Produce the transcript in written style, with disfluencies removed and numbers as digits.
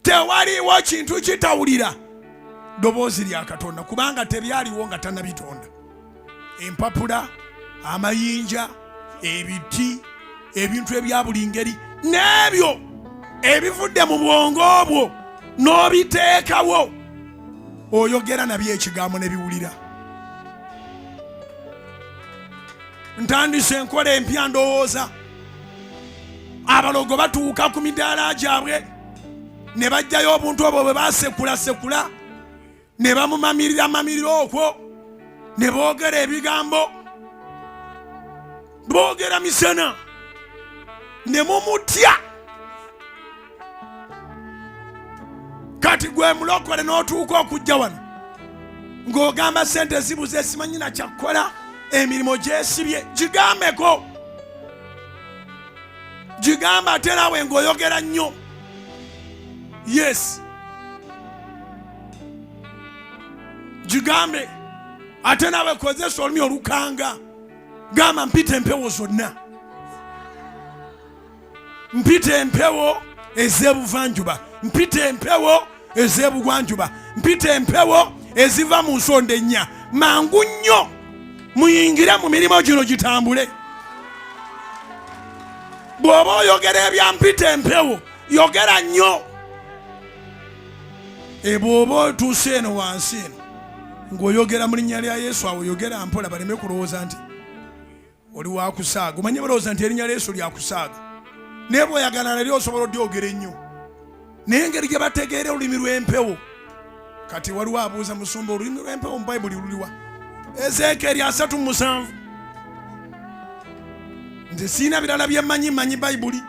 tewaliwo kintu kitawulira ddoboozi lya Katonda kubanga tebyaliwo nga tannabitonda. Empapula, amayinja, ebiti, ebintu ebya buli ngeri n'ebyo ebivudde mu bwongo bwo n'obiteekawo oyogera nabyo ekigambo ne biwulira. Ntandise enkola empya ndowooza abalogo batuuka ku midaala gyabwe ne bajjayo obuntu obwo bwe basekula ne bamumamirira okwo ne boogera ebigambo boogera misana ne mumutya. Kati gwe mulokole n'otuuka okujja wano ng'ogamba sente zibuze simanyi na kyakkola emirimu gyesibye. Gigambeko, gigamba ate naawe ng'oyogera nnyo. Yes, gigambe ate naawe kozesa olumi olukanga. Gamba mpita empewo zonna, mpita empewo ez'ebuvanjuba, mpita empewo ez'ebugwanjuba, mpita empewo eziva mu nsonda ennya. Mangu nnyo muyingire mu mirimo gino gitambule. Bw'oba oyogera ebya mpita empewo yogera nnyo. Bw'oba otuuse eno wansi eno ng'oyogera mu linnya lya Yesu awo yogera mpola baleme kulowooza nti oli wa kusaaga. Omanye balowooza nti erinnya lya Yesu lya kusaaga naye bw'oyagala nalyo osobola odyogera ennyo. Naye engeri gye bategeera olulimi lw'empewo. Kati waliwo abuuza musumba olulimi lw'empewo mu Bayibuli luliwa? Ezeekeri 3:7. Nze siina birala bye mmanyi Bayibuli.